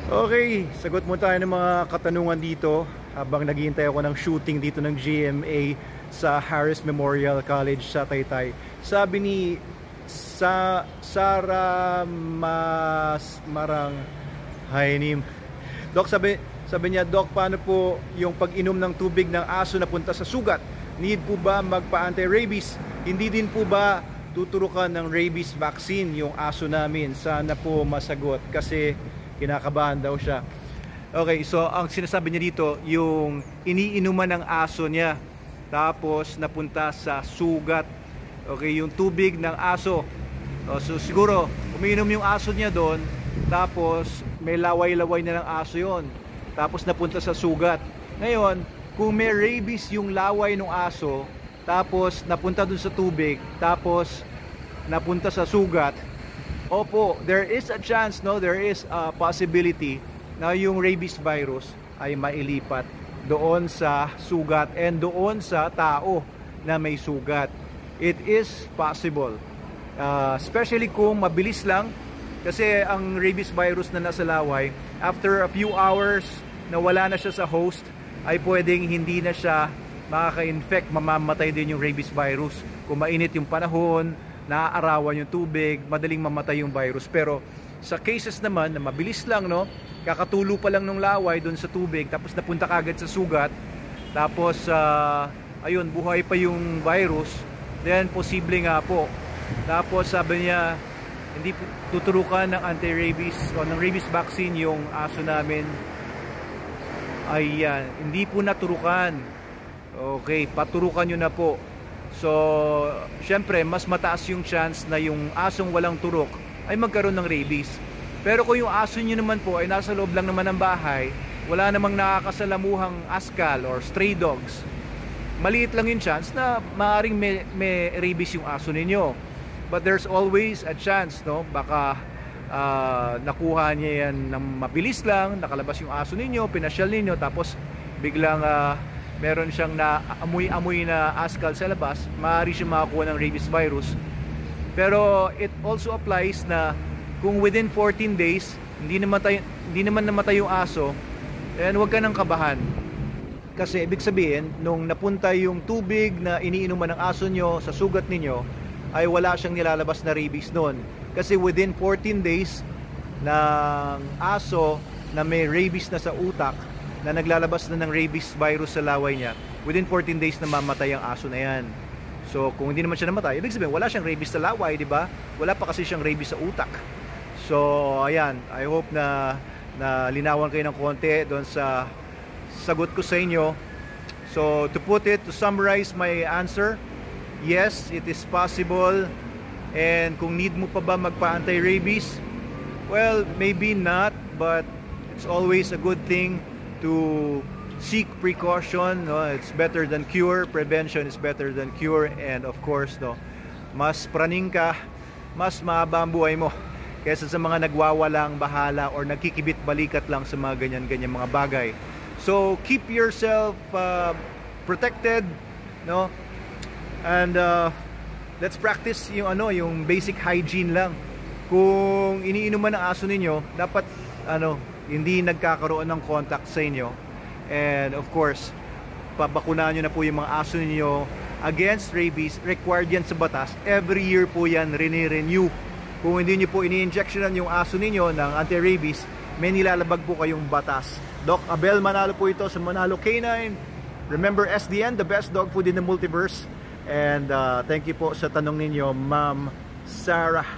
Okay, sagot mo tayo ng mga katanungan dito habang naghihintay ako ng shooting dito ng GMA sa Harris Memorial College sa Taytay. Sabi ni Sara Marang Hainim. Doc, sabi niya, Doc, paano po yung pag-inom ng tubig ng aso na punta sa sugat? Need po ba magpa-anti-rabies? Hindi din po ba tuturukan ng rabies vaccine yung aso namin? Sana po masagot kasi kinakabahan daw siya. Okay, so ang sinasabi niya dito, yung iniinuman ng aso niya tapos napunta sa sugat. Okay, yung tubig ng aso. So siguro umiinom yung aso niya doon, tapos may laway-laway na ng aso yon, tapos napunta sa sugat. Ngayon, kung may rabies yung laway ng aso, tapos napunta doon sa tubig, tapos napunta sa sugat, opo, there is a chance, no? There is a possibility na yung rabies virus ay mailipat doon sa sugat and doon sa tao na may sugat. It is possible. Especially kung mabilis lang, kasi ang rabies virus na nasa laway, after a few hours na wala na siya sa host, ay pwedeng hindi na siya makaka-infect, mamamatay din yung rabies virus. Kung mainit yung panahon, naaarawan yung tubig, madaling mamatay yung virus. Pero sa cases naman na mabilis lang, no, kakatulo pa lang ng laway doon sa tubig, tapos napunta kagad sa sugat, tapos ayun, buhay pa yung virus, then posible nga po. Tapos sabi niya, hindi tuturukan ng anti-rabies o ng rabies vaccine yung aso namin. Ayan, hindi po naturukan. Okay, paturukan nyo na po. So, syempre, mas mataas yung chance na yung asong walang turok ay magkaroon ng rabies. Pero kung yung aso nyo naman po ay nasa loob lang naman ng bahay, wala namang nakakasalamuhang askal or stray dogs, maliit lang yung chance na maaaring may rabies yung aso ninyo. But there's always a chance, no? Baka nakuha niya yan ng mabilis lang, nakalabas yung aso ninyo, pinasyal ninyo, tapos biglang meron siyang naamoy-amoy na askal sa labas, maaari siya makakuha ng rabies virus. Pero it also applies na kung within 14 days hindi naman namatay yung aso, then huwag ka nang kabahan. Kasi ibig sabihin, nung napunta yung tubig na iniinuman ng aso nyo sa sugat ninyo, ay wala siyang nilalabas na rabies noon. Kasi within 14 days ng aso na may rabies na sa utak, na naglalabas na ng rabies virus sa laway niya, within 14 days na mamatay ang aso na yan. So kung hindi naman siya namatay, ibig sabihin wala siyang rabies sa laway, di ba? Wala pa kasi siyang rabies sa utak. So ayan, I hope na linawan kayo ng konti doon sa sagot ko sa inyo. So to summarize my answer, yes, it is possible. And kung need mo pa ba magpa-anti-rabies, well, maybe not, but it's always a good thing to seek precaution, no? It's better than cure. Prevention is better than cure. And of course, no, mas praning ka, mas mahaba ang buhay mo kaysa sa mga nagwawalang bahala or nagkikibit-balikat lang sa mga ganyan-ganyan mga bagay. So keep yourself protected, no? And let's practice yung basic hygiene lang. Kung iniinuman ng aso ninyo, dapat hindi nagkakaroon ng contact sa inyo. And of course, pabakunahan nyo na po yung mga aso ninyo against rabies. Required yan sa batas. Every year po yan renew. Kung hindi nyo po ini-injectionan yung aso ninyo ng anti-rabies, may nilalabag po kayong batas. Doc Abel Manalo po ito sa Manalo K9. Remember SDN, the best dog food in the multiverse. And thank you po sa tanong ninyo, Ma'am Sarah.